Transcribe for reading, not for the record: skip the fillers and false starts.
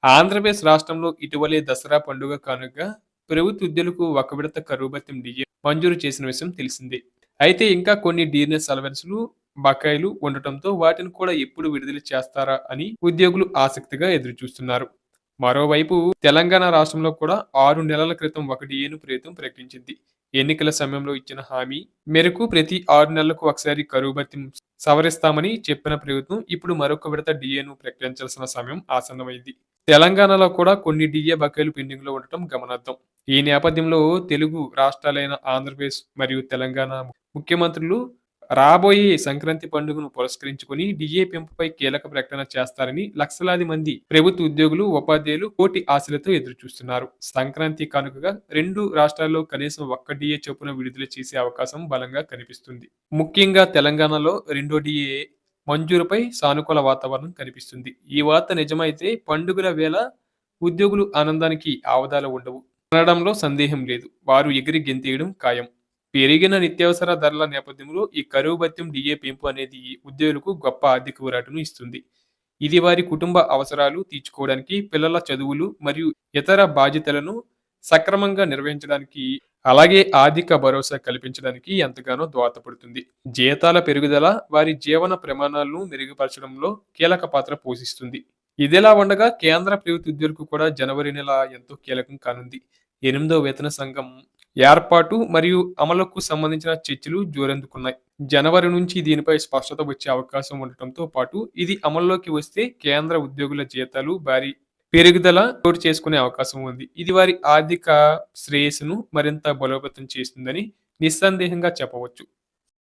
ఆంధ్రప్రదేశ్ రాష్ట్రంలో ఇటీవలే దసరా పండుగ కానుకగా ప్రభుత్వ ఉద్యోగులకు ఒక విడత కరువు భత్యం డిఏ మంజూరు చేసిన విషయం తెలిసిందే. అయితే ఇంకా కొన్ని డీఎన్ఎస్ అలవెన్స్‌లు, బకాయిలు ఉండటంతో వాటిని కూడా ఎప్పుడు విడుదల చేస్తారా అని ఉద్యోగులు ఆసక్తిగా ఎదురుచూస్తున్నారు. మరోవైపు తెలంగాణ రాష్ట్రంలో కూడా 6 నెలల క్రితం ఒక డిఏను ప్రభుత్వం ప్రకటించింది. ఎన్నికల సమయంలో ఇచ్చిన హామీ మేరకు ప్రతి 6 నెలలకు ఒకసారి కరువు భత్యం సవరిస్తామని చెప్పిన ప్రభుత్వం ఇప్పుడు మరొక విడత డిఏను ప్రకటించాల్సిన సమయం ఆసన్నమైంది. తెలంగాణలో కూడా కొన్ని డిఏ బకాయిలు పెండింగ్‌లో ఉండటం గమనార్హం. ఈ నేపథ్యంలో తెలుగు రాష్ట్రాలైన ఆంధ్రప్రదేశ్ మరియు తెలంగాణ ముఖ్యమంత్రులు రాబోయే సంక్రాంతి పండుగను పురస్కరించుకొని డిఏ పెంపుపై కీలక ప్రకటన చేస్తారని లక్షలాది మంది ప్రభుత్వ ఉద్యోగులు, ఉపాధ్యాయులు కోటి ఆశలతో ఎదురుచూస్తున్నారు. సంక్రాంతి కానుకగా రెండు రాష్ట్రాల్లో కనీసం ఒక్క డిఏ చొప్పున విడుదల చేసే అవకాశం బలంగా కనిపిస్తుంది. ముఖ్యంగా తెలంగాణలో రెండో డిఏ మంజూరుపై సానుకూల వాతావరణం కనిపిస్తుంది. ఈ వార్త నిజమైతే పండుగల వేళ ఉద్యోగులు ఆనందానికి ఆవదాలు ఉండవు అనడంలో సందేహం లేదు. వారు ఎగిరి గెంతేయడం ఖాయం. పెరిగిన నిత్యావసర ధరల నేపథ్యంలో ఈ కరువు భత్యం డిఏ పెంపు అనేది ఉద్యోగులకు గొప్ప ఆర్థిక ఊరటను ఇస్తుంది. ఇది వారి కుటుంబ అవసరాలు తీర్చుకోవడానికి, పిల్లల చదువులు మరియు ఇతర బాధ్యతలను సక్రమంగా నిర్వహించడానికి, అలాగే ఆర్థిక భరోసా కల్పించడానికి ఎంతగానో దోహదపడుతుంది. జీతాల పెరుగుదల వారి జీవన ప్రమాణాలను మెరుగుపరచడంలో కీలక పాత్ర పోషిస్తుంది. ఇదిలా ఉండగా కేంద్ర ప్రభుత్వ ఉద్యోగులకు కూడా జనవరి నెల ఎంతో కీలకం కానుంది. 8వ వేతన సంఘం ఏర్పాటు మరియు అమలుకు సంబంధించిన చర్చలు జోరందుకున్నాయి. జనవరి నుంచి దీనిపై స్పష్టత వచ్చే అవకాశం ఉండటంతో పాటు ఇది అమల్లోకి వస్తే కేంద్ర ఉద్యోగుల జీతాలు భారీ పెరుగుదల చోటు చేసుకునే అవకాశం ఉంది. ఇది వారి ఆర్థిక శ్రేయస్సును మరింత బలోపేతం చేస్తుందని నిస్సందేహంగా చెప్పవచ్చు.